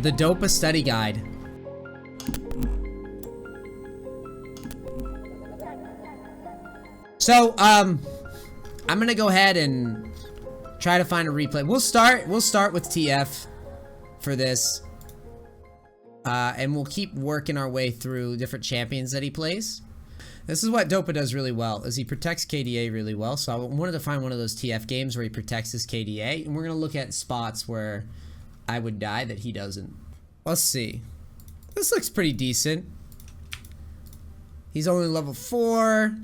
The Dopa study guide. So, I'm gonna go ahead and try to find a replay. We'll start with TF for this. And we'll keep working our way through different champions that he plays. This is what Dopa does really well, is he protects KDA really well. So I wanted to find one of those TF games where he protects his KDA, and we're gonna look at spots where I would die that he doesn't. Let's see. This looks pretty decent. He's only level 4.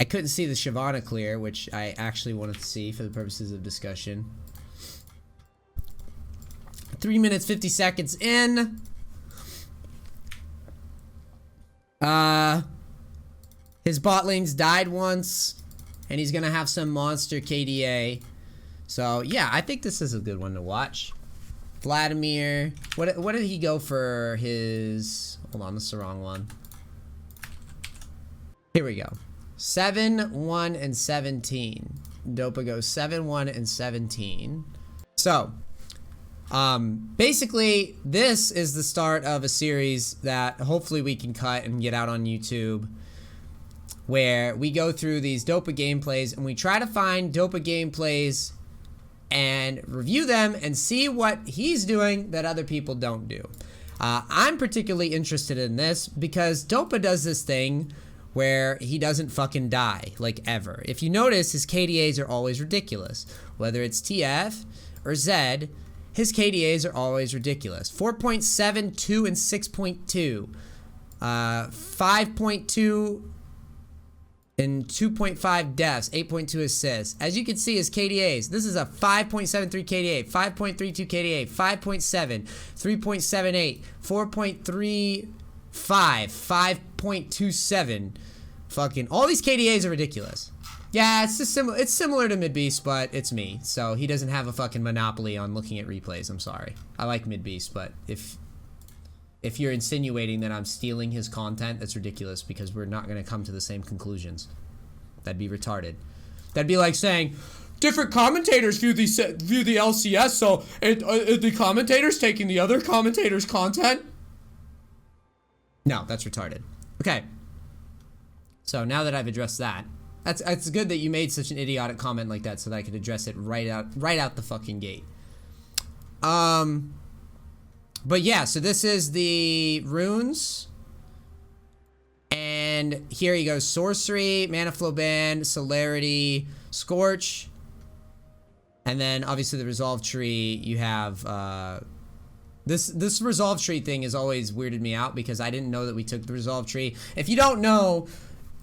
I couldn't see the Shyvana clear, which I actually wanted to see for the purposes of discussion. 3 minutes 50 seconds in. His bot lane's died once, and he's gonna have some monster KDA. So yeah, I think this is a good one to watch. Vladimir, what did he go for his? Hold on, this is the wrong one. Here we go. 7, 1, and 17. Dopa goes 7, 1, and 17. So, basically, this is the start of a series that hopefully we can cut and get out on YouTube, where we go through these Dopa gameplays and we try to find Dopa gameplays and review them and see what he's doing that other people don't do. I'm particularly interested in this because Dopa does this thing where he doesn't fucking die, like, ever. If you notice, his KDAs are always ridiculous. Whether it's TF or Zed, his KDAs are always ridiculous. 4.7, 2, and 6.2. 5.2 and 2.5 deaths, 8.2 assists. As you can see, his KDAs, this is a 5.73 KDA, 5.32 KDA, 5.7, 3.78, 4.35, 5.27. Fucking, all these KDAs are ridiculous. Yeah, it's just it's similar to Midbeast, but it's me. So he doesn't have a fucking monopoly on looking at replays. I'm sorry. I like Midbeast, but if you're insinuating that I'm stealing his content, that's ridiculous because we're not going to come to the same conclusions. That'd be retarded. That'd be like saying different commentators view the LCS, so the commentators taking the other commentators' content. No, that's retarded. Okay. So now that I've addressed that, it's good that you made such an idiotic comment like that so that I could address it right out the fucking gate. But yeah, so this is the runes. And here he goes. Sorcery, Mana Flow Band, Celerity, Scorch. And then obviously the Resolve Tree, you have this Resolve Tree thing has always weirded me out because I didn't know that we took the Resolve Tree. If you don't know,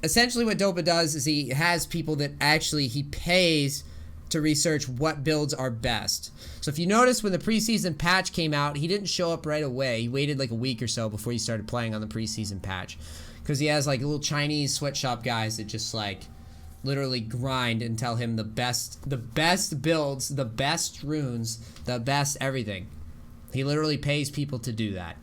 essentially what Dopa does is he has people that actually he pays to research what builds are best. So if you notice when the preseason patch came out, he didn't show up right away. He waited like a week or so before he started playing on the preseason patch. Because he has like little Chinese sweatshop guys that just like literally grind and tell him the best builds, the best runes, the best everything. He literally pays people to do that.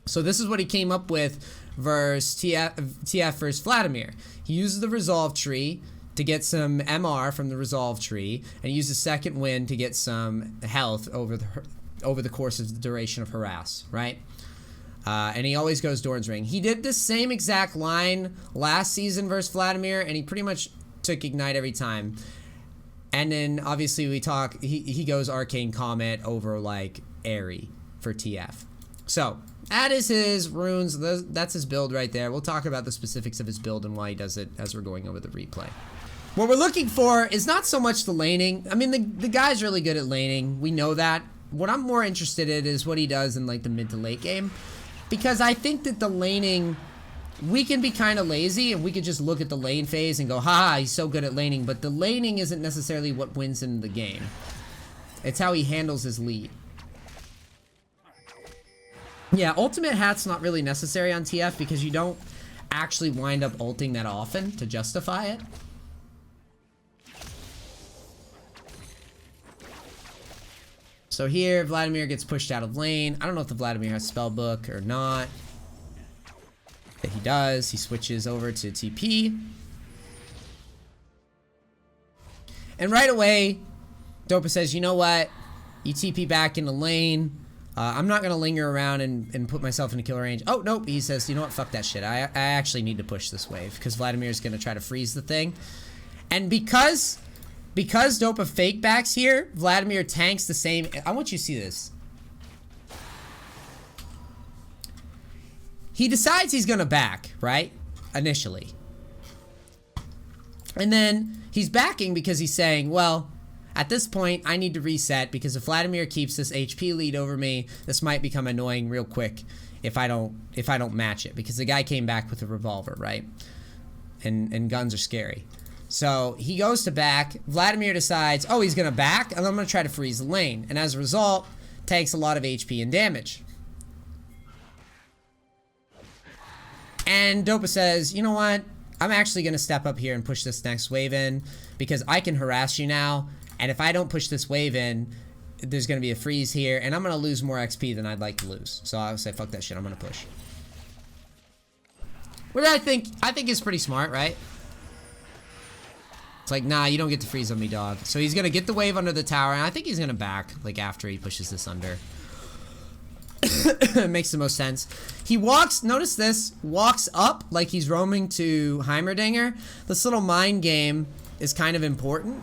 So this is what he came up with versus TF versus Vladimir. He uses the Resolve Tree to get some MR from the Resolve Tree, and he uses Second Wind to get some health over the course of the duration of Harass, right? And he always goes Doran's Ring. He did the same exact line last season versus Vladimir, and he pretty much took Ignite every time. And then obviously he goes Arcane Comet over like Airy for TF. So that is his runes. That's his build right there. We'll talk about the specifics of his build and why he does it as we're going over the replay. What we're looking for is not so much the laning. I mean, the guy's really good at laning. We know that. What I'm more interested in is what he does in like the mid to late game. Because I think that the laning, we can be kind of lazy and we could just look at the lane phase and go, haha, he's so good at laning. But the laning isn't necessarily what wins him the game. It's how he handles his lead. Yeah, ultimate hat's not really necessary on TF because you don't actually wind up ulting that often to justify it. So here, Vladimir gets pushed out of lane. I don't know if the Vladimir has Spellbook or not. But he does. He switches over to TP. And right away, Dopa says, you know what? You TP back in the lane. I'm not going to linger around and put myself into kill range. Oh, nope. He says, you know what? Fuck that shit. I actually need to push this wave because Vladimir's going to try to freeze the thing. And because Dopa fake backs here, Vladimir tanks the same. I want you to see this. He decides he's going to back, right? Initially. And then he's backing because he's saying, well, at this point, I need to reset because if Vladimir keeps this HP lead over me, this might become annoying real quick if I don't match it, because the guy came back with a revolver, right? And guns are scary. So he goes to back. Vladimir decides, oh, he's going to back, and I'm going to try to freeze the lane. And as a result, takes a lot of HP and damage. And Dopa says, you know what? I'm actually going to step up here and push this next wave in because I can harass you now. And if I don't push this wave in, there's going to be a freeze here. And I'm going to lose more XP than I'd like to lose. So I'll say, fuck that shit. I'm going to push. Which I think is pretty smart, right? It's like, nah, you don't get to freeze on me, dog. So he's going to get the wave under the tower. And I think he's going to back, like, after he pushes this under. It makes the most sense. He walks, notice this, walks up like he's roaming to Heimerdinger. This little mind game is kind of important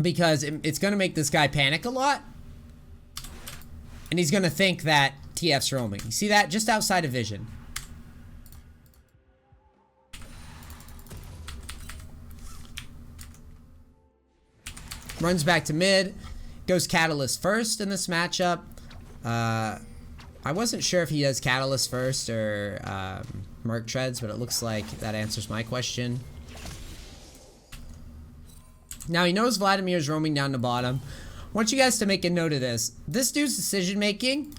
because it's going to make this guy panic a lot. And he's going to think that TF's roaming. You see that? Just outside of vision. Runs back to mid. Goes Catalyst first in this matchup. I wasn't sure if he does Catalyst first or Merc Treads, but it looks like that answers my question. Now he knows Vladimir's roaming down the bottom. I want you guys to make a note of this. This dude's decision making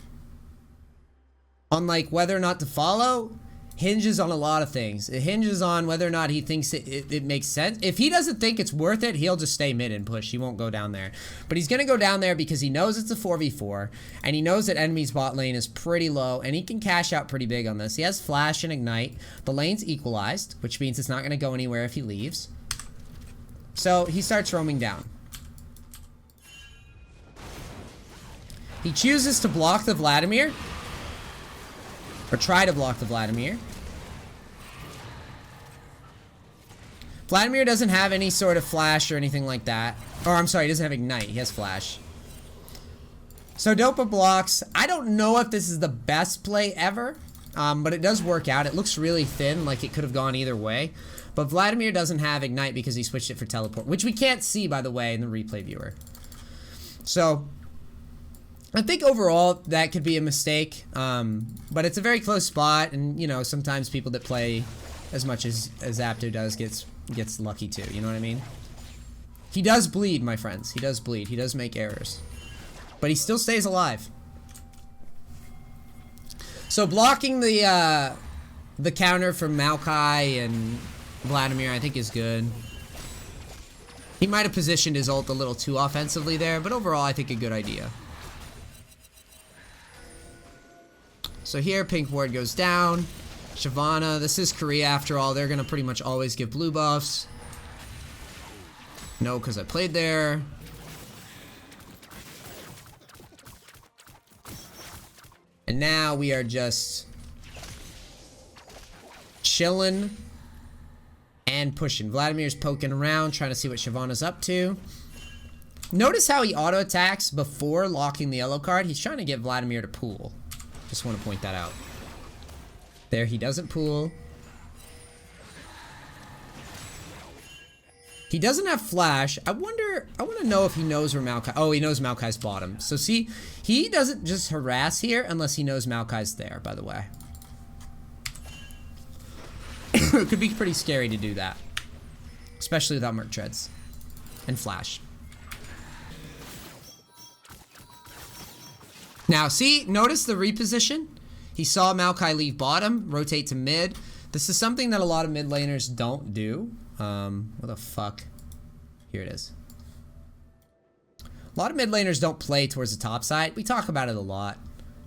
on like whether or not to follow hinges on a lot of things. It hinges on whether or not he thinks it makes sense. If he doesn't think it's worth it, he'll just stay mid and push. He won't go down there. But he's going to go down there because he knows it's a 4v4, and he knows that enemy's bot lane is pretty low, and he can cash out pretty big on this. He has Flash and Ignite. The lane's equalized, which means it's not going to go anywhere if he leaves. So he starts roaming down. He chooses to block the Vladimir. Or try to block the Vladimir. Vladimir doesn't have any sort of flash or anything like that. Or I'm sorry, he doesn't have Ignite. He has flash. So Dopa blocks. I don't know if this is the best play ever. But it does work out. It looks really thin, like it could have gone either way. But Vladimir doesn't have Ignite because he switched it for teleport. Which we can't see, by the way, in the replay viewer. So I think overall that could be a mistake, but it's a very close spot, and you know sometimes people that play as much as Zapdo does gets lucky too. You know what I mean? He does bleed, my friends. He does bleed. He does make errors, but he still stays alive. So blocking the counter from Maokai and Vladimir, I think is good. He might have positioned his ult a little too offensively there, but overall I think a good idea. So here, pink ward goes down. Shyvana, this is Korea after all. They're going to pretty much always give blue buffs. No, because I played there. And now we are just chilling and pushing. Vladimir's poking around, trying to see what Shyvana's up to. Notice how he auto-attacks before locking the yellow card. He's trying to get Vladimir to pool. Just want to point that out. There, he doesn't pool. He doesn't have flash. I want to know if he knows where Maokai... Oh, he knows Maokai's bottom. So see, he doesn't just harass here unless he knows Maokai's there, by the way. It could be pretty scary to do that. Especially without Merc Treads. And flash. Now, see, notice the reposition. He saw Maokai leave bottom, rotate to mid. This is something that a lot of mid laners don't do. What the fuck? Here it is. A lot of mid laners don't play towards the top side. We talk about it a lot.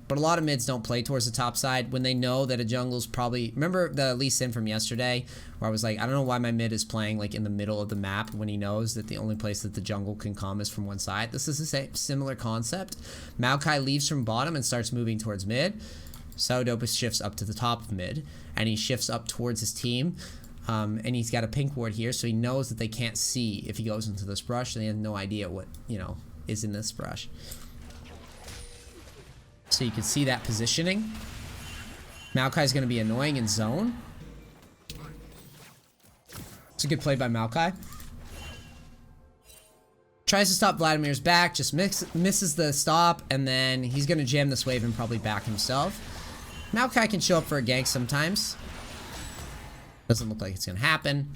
but a lot of mids don't play towards the top side when they know that a jungle's probably... Remember the Lee Sin from yesterday where I was like, I don't know why my mid is playing like in the middle of the map when he knows that the only place that the jungle can come is from one side. This is the same similar concept. Maokai leaves from bottom and starts moving towards mid. So Dopa shifts up to the top of mid and he shifts up towards his team. And he's got a pink ward here, so he knows that they can't see if he goes into this brush, and they have no idea what, you know, is in this brush. So you can see that positioning. Maokai's going to be annoying in zone. It's a good play by Maokai. Tries to stop Vladimir's back, just misses the stop, and then he's going to jam this wave and probably back himself. Maokai can show up for a gank sometimes. Doesn't look like it's going to happen.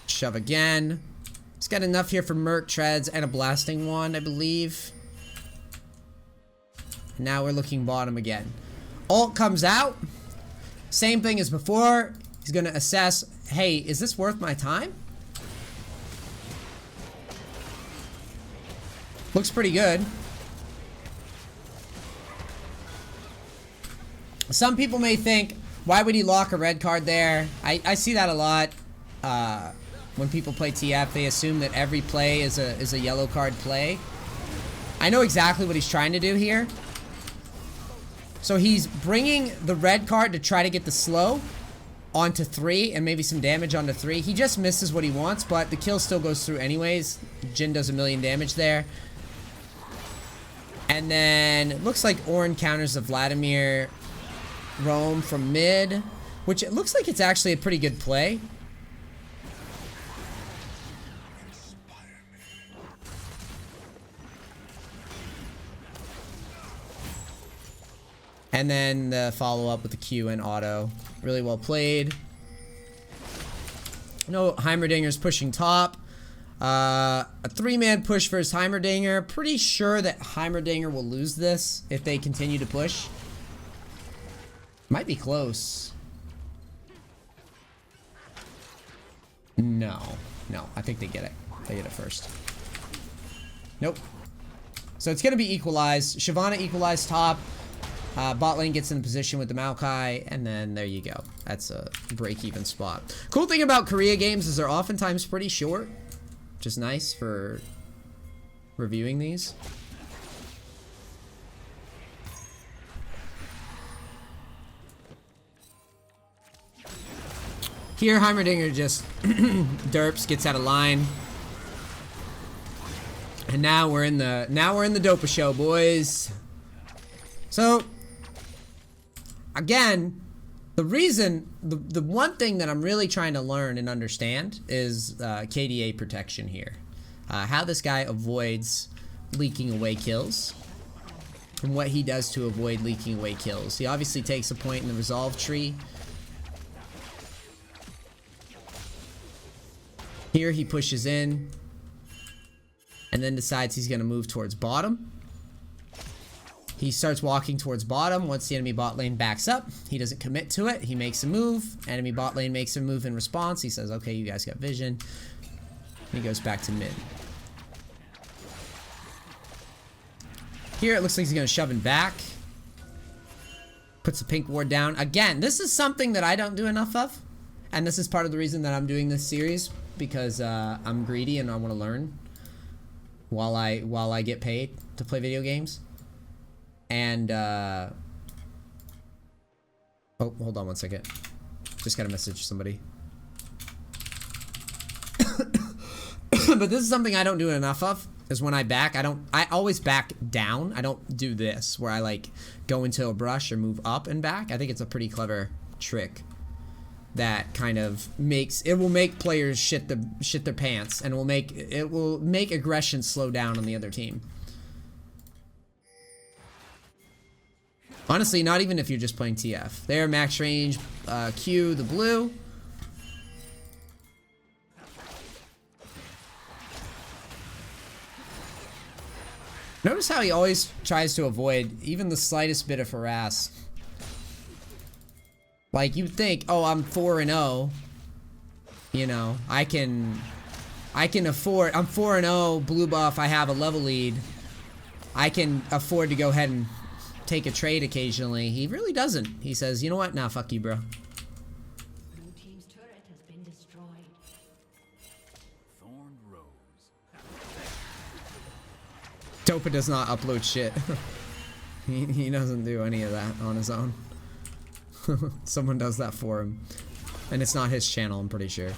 Shove again. He's got enough here for Merc, Treads, and a Blasting Wand, I believe. Now we're looking bottom again. Ult comes out. Same thing as before. He's going to assess, hey, is this worth my time? Looks pretty good. Some people may think, why would he lock a red card there? I see that a lot. When people play TF, they assume that every play is a yellow card play. I know exactly what he's trying to do here. So he's bringing the red card to try to get the slow onto 3 and maybe some damage onto 3. He just misses what he wants, but the kill still goes through anyways. Jhin does 1,000,000 damage there. And then it looks like Ornn counters the Vladimir roam from mid, which it looks like it's actually a pretty good play. And then the follow-up with the Q and auto. Really well played. No, Heimerdinger's pushing top. A 3-man push versus Heimerdinger. Pretty sure that Heimerdinger will lose this if they continue to push. Might be close. No. No, I think they get it. They get it first. Nope. So it's going to be equalized. Shyvana equalized top. Bot lane gets in position with the Maokai, and then there you go. That's a break-even spot. Cool thing about Korea games is they're oftentimes pretty short. Which is nice for reviewing these. Here, Heimerdinger just derps, gets out of line. And now we're in the Dopa show, boys. So again, the reason, the one thing that I'm really trying to learn and understand is KDA protection here. How this guy avoids leaking away kills. And what he does to avoid leaking away kills. He obviously takes a point in the resolve tree. Here he pushes in. And then decides he's going to move towards bottom. He starts walking towards bottom. Once the enemy bot lane backs up, he doesn't commit to it. He makes a move. Enemy bot lane makes a move in response. He says, okay, you guys got vision. He goes back to mid. Here it looks like he's going to shove him back. Puts the pink ward down. Again, this is something that I don't do enough of. And this is part of the reason that I'm doing this series. Because I'm greedy and I want to learn while I get paid to play video games. And oh, hold on one second. Just gotta message somebody. But this is something I don't do enough of. Is when I back, I always back down. I don't do this where I like go into a brush or move up and back. I think it's a pretty clever trick that kind of will make players shit their pants, and it will make aggression slow down on the other team. Honestly, not even if you're just playing TF. There, max range, Q, the blue. Notice how he always tries to avoid even the slightest bit of harass. Like, you'd think, oh, I'm 4-0. You know, I can I can afford, I'm 4-0, blue buff, I have a level lead. I can afford to go ahead and take a trade occasionally. He really doesn't. He says, you know what? Nah, fuck you, bro. Blue team's turret has been destroyed. Thorn rose. Dopa does not upload shit. He doesn't do any of that on his own. Someone does that for him. And it's not his channel, I'm pretty sure.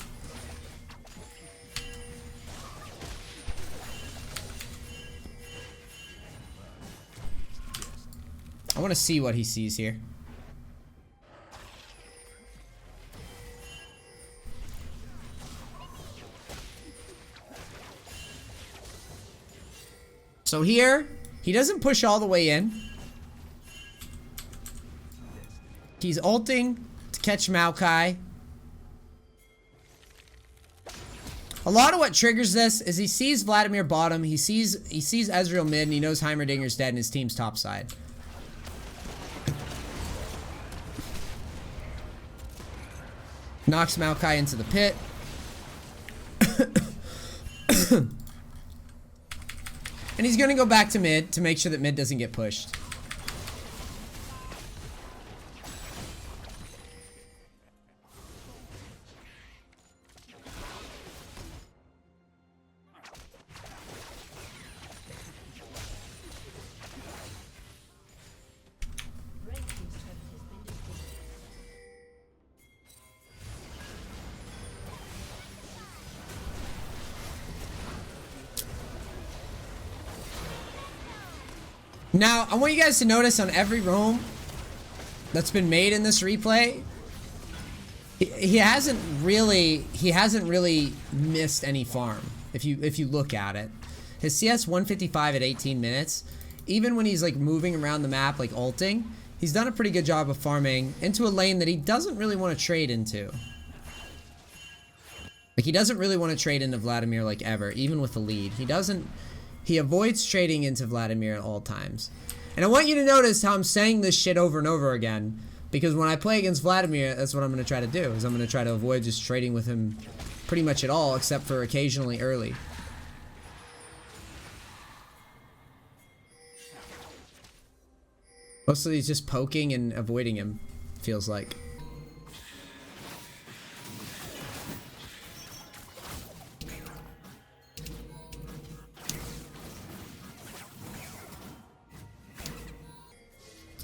I want to see what he sees here. So here, he doesn't push all the way in. He's ulting to catch Maokai. A lot of what triggers this is he sees Vladimir bottom, he sees Ezreal mid, and he knows Heimerdinger's dead and his team's top side. Knocks Maokai into the pit. And he's gonna go back to mid to make sure that mid doesn't get pushed. Now, I want you guys to notice on every roam that's been made in this replay, he hasn't really missed any farm. If you look at it, his CS 155 at 18 minutes. Even when he's like moving around the map like ulting, he's done a pretty good job of farming into a lane that he doesn't really want to trade into. Like he doesn't really want to trade into Vladimir like ever, even with the lead. He avoids trading into Vladimir at all times. And I want you to notice how I'm saying this shit over and over again. Because when I play against Vladimir, that's what I'm going to try to do. Is I'm going to try to avoid just trading with him pretty much at all, except for occasionally early. Mostly he's just poking and avoiding him, feels like.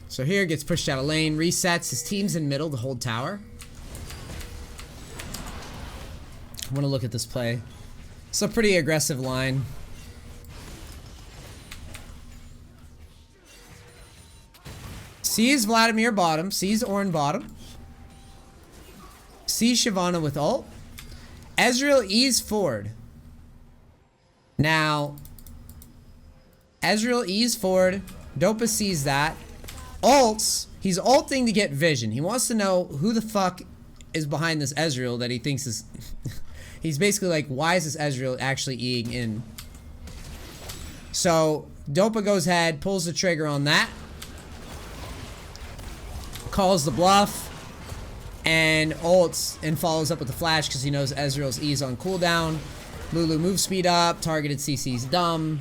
So here, gets pushed out of lane, resets, his team's in middle to hold tower. I want to look at this play. It's a pretty aggressive line. Sees Vladimir bottom, sees Ornn bottom. Sees Shyvana with ult. Ezreal E's forward. Now, Ezreal E's forward. Dopa sees that. Ults. He's ulting to get vision. He wants to know who the fuck is behind this Ezreal that he thinks is... He's basically like, why is this Ezreal actually E'ing in? So, Dopa goes ahead, pulls the trigger on that. Calls the bluff. And ults and follows up with the flash because he knows Ezreal's E's on cooldown. Lulu move speed up. Targeted CC's dumb.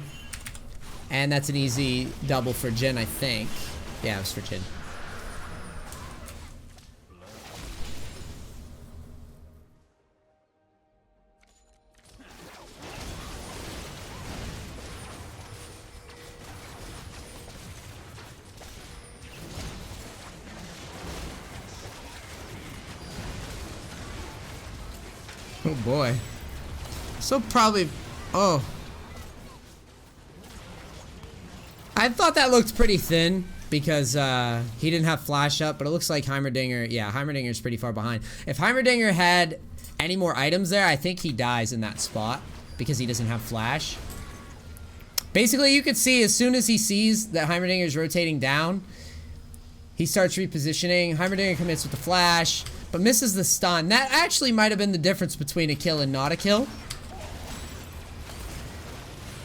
And that's an easy double for Jhin, I think. Yeah, it was for Jhin. Oh boy. So probably... Oh. I thought that looked pretty thin because he didn't have flash up, but it looks like Heimerdinger... Yeah, Heimerdinger's pretty far behind. If Heimerdinger had any more items there, I think he dies in that spot because he doesn't have flash. Basically, you could see as soon as he sees that Heimerdinger's rotating down, he starts repositioning. Heimerdinger commits with the flash, but misses the stun. That actually might have been the difference between a kill and not a kill.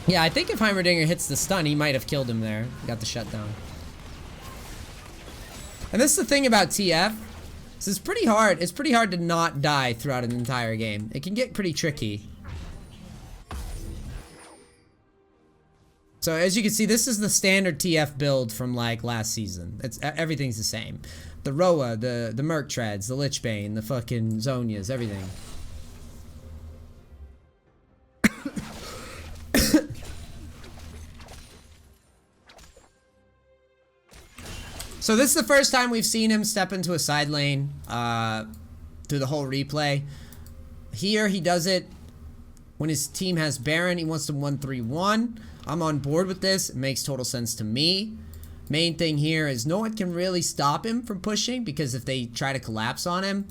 Yeah, I think if Heimerdinger hits the stun, he might have killed him there. Got the shutdown. And this is the thing about TF. This is pretty hard. It's pretty hard to not die throughout an entire game. It can get pretty tricky. So as you can see, this is the standard TF build from like last season. It's everything's the same. The Roa, the Merc Treads, the Lichbane, the fucking Zonias, everything. So this is the first time we've seen him step into a side lane through the whole replay. Here he does it when his team has Baron. He wants to 1-3-1. I'm on board with this. It makes total sense to me. Main thing here is no one can really stop him from pushing, because if they try to collapse on him,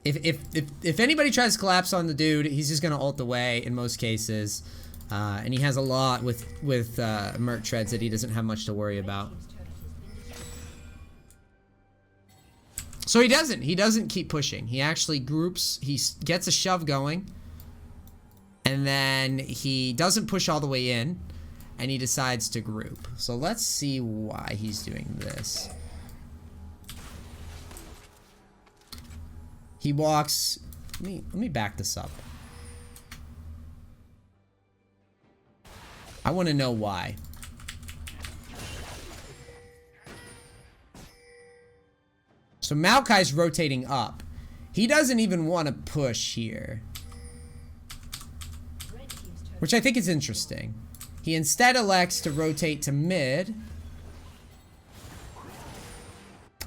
if anybody tries to collapse on the dude, he's just gonna ult away in most cases. And he has a lot with Merc Treads that he doesn't have much to worry about. So he doesn't keep pushing. He actually groups, he gets a shove going, and then he doesn't push all the way in, and he decides to group. So let's see why he's doing this. He walks, let me back this up. I want to know why. So Maokai's rotating up. He doesn't even want to push here, which I think is interesting. He instead elects to rotate to mid.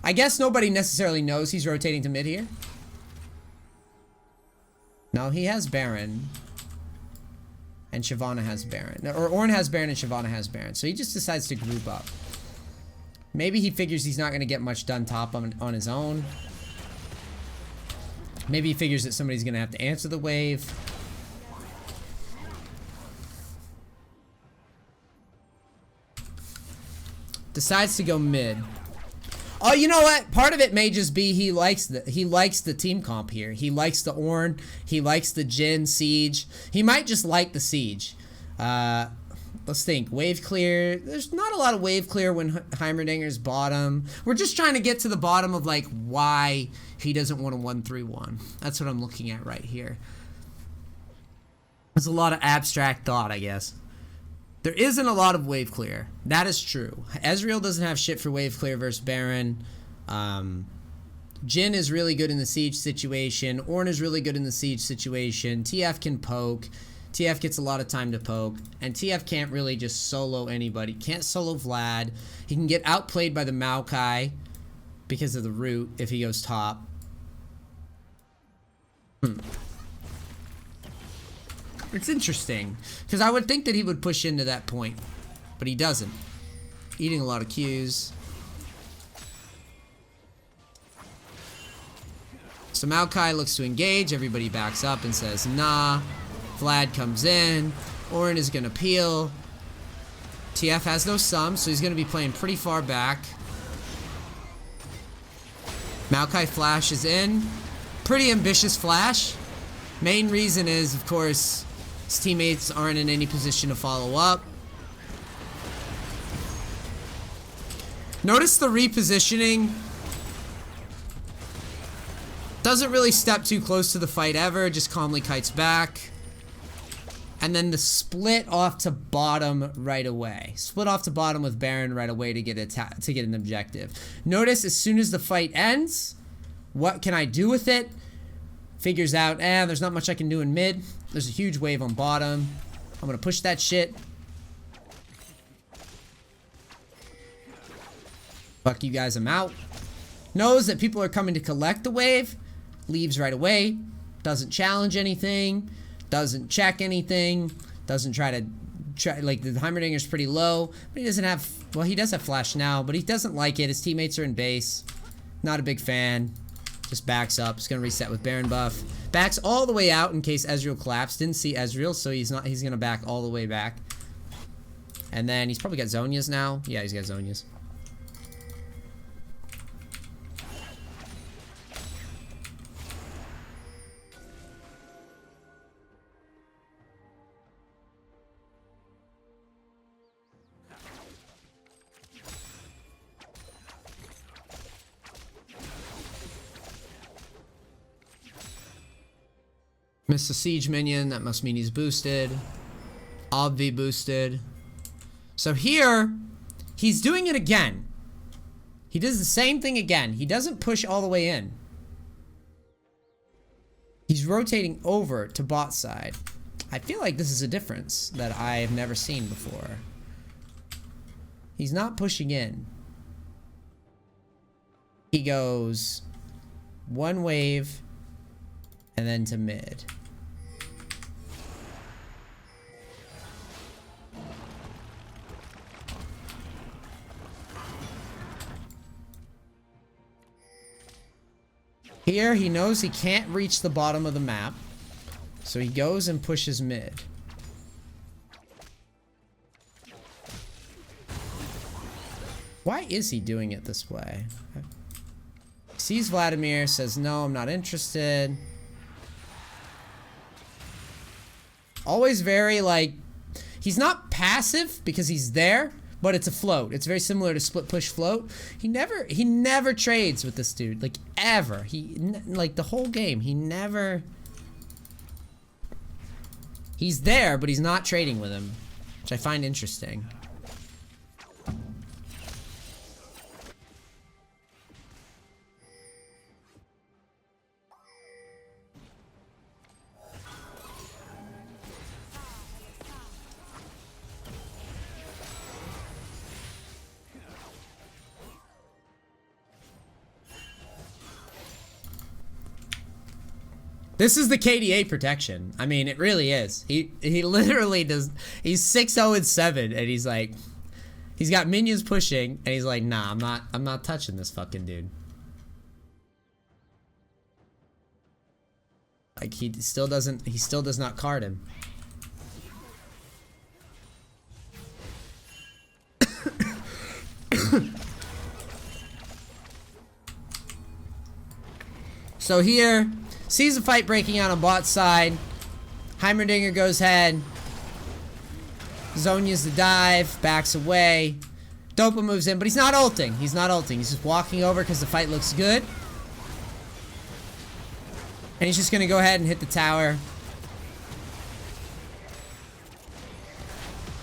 I guess nobody necessarily knows he's rotating to mid here. No, he has Baron. And Shyvana has Baron. Or Ornn has Baron and Shyvana has Baron. So he just decides to group up. Maybe he figures he's not going to get much done top on his own. Maybe he figures that somebody's going to have to answer the wave. Decides to go mid. Oh, you know what? Part of it may just be he likes the team comp here. He likes the Ornn. He likes the Jhin Siege. He might just like the Siege. Let's think. Wave clear. There's not a lot of wave clear when Heimerdinger's bottom. We're just trying to get to the bottom of like why he doesn't want a 1-3-1. That's what I'm looking at right here. There's a lot of abstract thought, I guess. There isn't a lot of wave clear. That is true. Ezreal doesn't have shit for wave clear versus Baron. Jhin is really good in the siege situation. Ornn is really good in the siege situation. TF can poke. TF gets a lot of time to poke. And TF can't really just solo anybody. Can't solo Vlad. He can get outplayed by the Maokai because of the root if he goes top. It's interesting, because I would think that he would push into that point, but he doesn't. Eating a lot of Qs. So Maokai looks to engage, everybody backs up and says, nah. Vlad comes in, Ornn is gonna peel. TF has no sum, so he's gonna be playing pretty far back. Maokai flashes in. Pretty ambitious flash. Main reason is, of course, his teammates aren't in any position to follow up. Notice the repositioning. Doesn't really step too close to the fight ever, just calmly kites back. And then the split off to bottom right away. Split off to bottom with Baron right away to get an objective. Notice as soon as the fight ends, what can I do with it? Figures out, there's not much I can do in mid. There's a huge wave on bottom. I'm gonna push that shit. Fuck you guys, I'm out. Knows that people are coming to collect the wave. Leaves right away. Doesn't challenge anything. Doesn't check anything. Doesn't try, like, the Heimerdinger's pretty low. But he doesn't have, well, he does have flash now, but he doesn't like it. His teammates are in base. Not a big fan. Just backs up. He's gonna reset with Baron buff. Backs all the way out in case Ezreal collapsed. Didn't see Ezreal, so he's gonna back all the way back. And then he's probably got Zonias now. Yeah, he's got Zonias. Missed a siege minion, that must mean he's boosted. Obvi boosted. So here, he's doing it again. He does the same thing again. He doesn't push all the way in. He's rotating over to bot side. I feel like this is a difference that I have never seen before. He's not pushing in. He goes one wave and then to mid. Here, he knows he can't reach the bottom of the map, so he goes and pushes mid. Why is he doing it this way? He sees Vladimir, says, no, I'm not interested. Always very, like, he's not passive because he's there, but it's a float. It's very similar to split push float. He never trades with this dude, like ever. Like the whole game, he's there, but he's not trading with him, which I find interesting. This is the KDA protection. I mean, it really is. He literally does. He's 6-0-7, and he's like, he's got minions pushing, and he's like, nah, I'm not touching this fucking dude. Like he still does not card him. So here, sees a fight breaking out on bot side. Heimerdinger goes head. Zhonya's the dive, backs away. Dopa moves in, but he's not ulting. He's just walking over because the fight looks good. And he's just going to go ahead and hit the tower.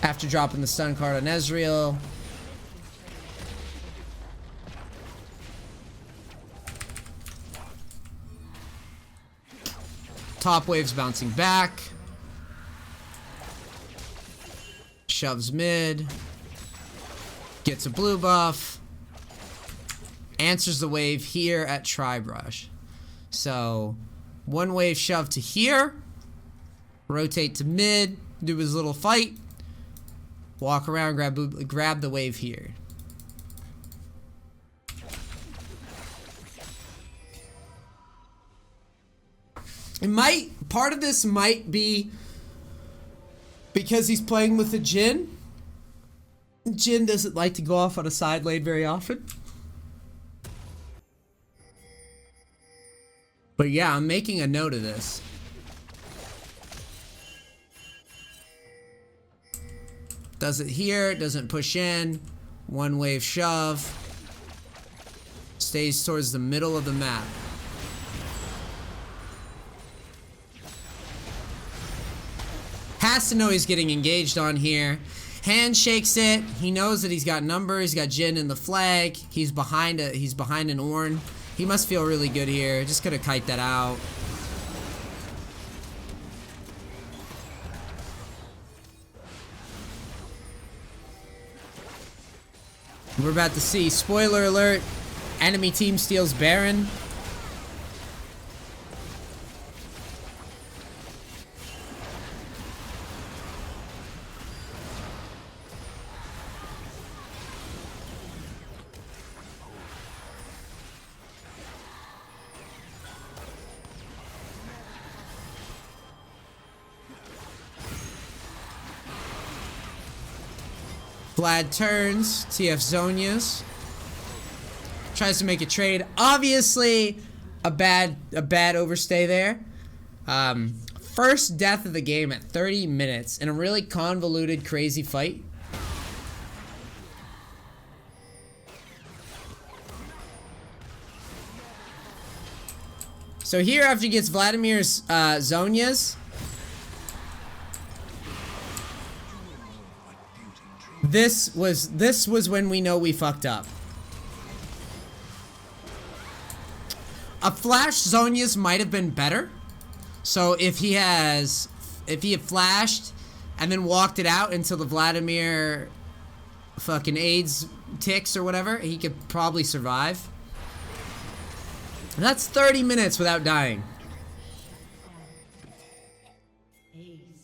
After dropping the stun card on Ezreal. Top wave's bouncing back. Shoves mid. Gets a blue buff. Answers the wave here at Tri-Brush. So, one wave shove to here. Rotate to mid. Do his little fight. Walk around, grab the wave here. Part of this might be because he's playing with a Jhin. Jhin doesn't like to go off on a side lane very often. But yeah, I'm making a note of this. Does it here, doesn't push in. One wave shove. Stays towards the middle of the map. Has to know he's getting engaged on here. Handshakes it. He knows that he's got number. He's got Jhin in the flag. He's behind an Ornn. He must feel really good here. Just gonna kite that out. We're about to see, spoiler alert, enemy team steals Baron. Vlad turns, TF Zhonya's. Tries to make a trade. Obviously, a bad overstay there. First death of the game at 30 minutes in a really convoluted, crazy fight. So here, after he gets Vladimir's Zhonya's, this was when we know we fucked up. A flash Zhonya's might have been better. So if he had flashed and then walked it out until the Vladimir fucking AIDS ticks or whatever, he could probably survive. And that's 30 minutes without dying.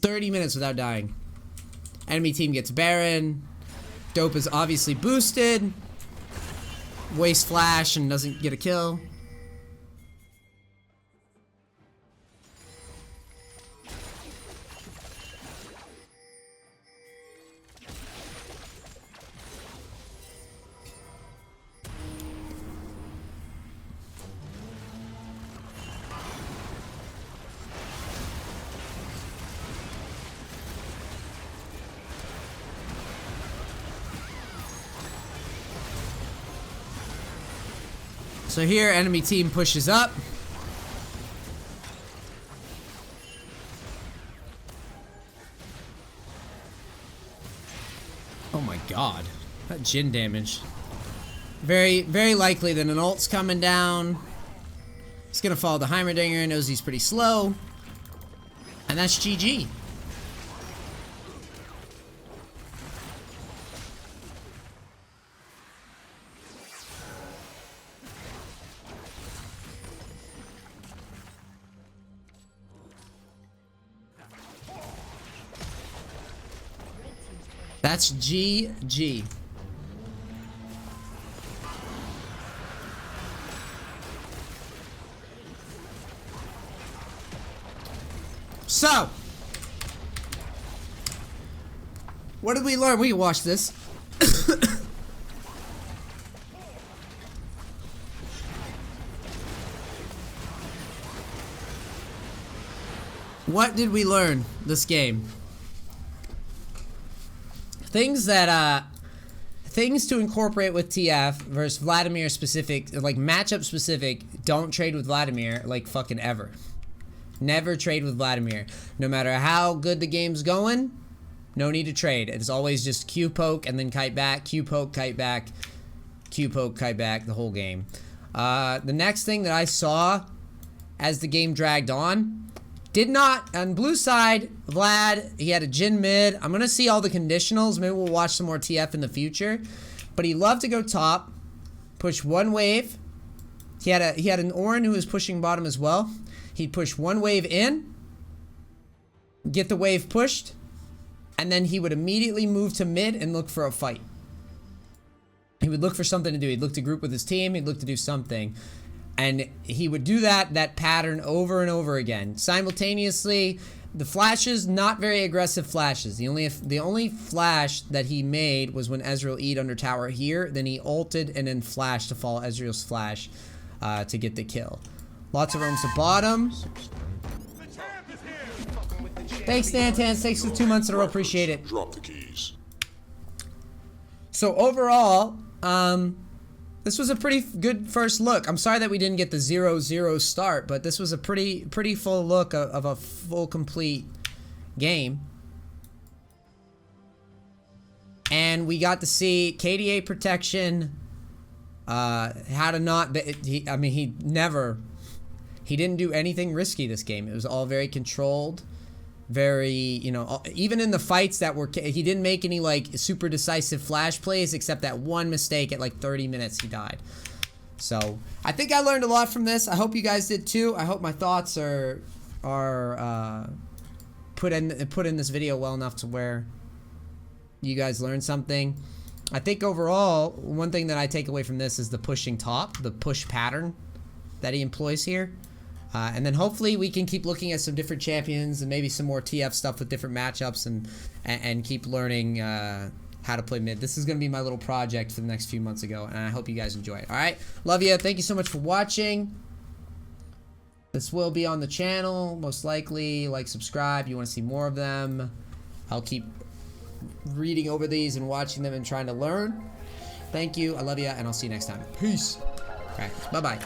30 minutes without dying. Enemy team gets Baron. Dopa's obviously boosted. Waste flash and doesn't get a kill. So here, enemy team pushes up. Oh my god. That Jhin damage. Very, very likely that an ult's coming down. He's gonna follow the Heimerdinger, knows he's pretty slow. And that's GG. That's GG. So, what did we learn? We can watch this. What did we learn this game? Things to incorporate with TF versus Vladimir specific, like matchup specific. Don't trade with Vladimir like fucking ever. Never trade with Vladimir. No matter how good the game's going, no need to trade. It's always just Q poke and then kite back, Q poke, kite back, Q poke, kite back the whole game. The next thing that I saw as the game dragged on, did not, on blue side, Vlad, he had a Jhin mid. I'm going to see all the conditionals. Maybe we'll watch some more TF in the future. But he loved to go top, push one wave. He had an Orin who was pushing bottom as well. He'd push one wave in, get the wave pushed, and then he would immediately move to mid and look for a fight. He would look for something to do. He'd look to group with his team. He'd look to do something. And he would do that pattern over and over again. Simultaneously, the flashes, not very aggressive flashes. The only flash that he made was when Ezreal E'd under tower here. Then he ulted and then flashed to follow Ezreal's flash to get the kill. Lots of roams to bottom. Thanks, Nantans. Thanks for 2 months in a row. Appreciate it. Drop the keys. So overall, this was a pretty good first look. I'm sorry that we didn't get the 0-0 start, but this was a pretty full look of a full complete game. And we got to see KDA protection, how to not, he didn't do anything risky this game. It was all very controlled. Very, you know, even in the fights that were, he didn't make any like super decisive flash plays except that one mistake at like 30 minutes he died. So I think I learned a lot from this. I hope you guys did too. I hope my thoughts are put in this video well enough to where you guys learned something. I think overall, one thing that I take away from this is the pushing top, the push pattern that he employs here. And then hopefully we can keep looking at some different champions and maybe some more TF stuff with different matchups and keep learning how to play mid. This is going to be my little project for the next few months ago, and I hope you guys enjoy it. All right, love you. Thank you so much for watching. This will be on the channel, most likely. Like, subscribe. You want to see more of them. I'll keep reading over these and watching them and trying to learn. Thank you. I love you, and I'll see you next time. Peace. All right, bye-bye.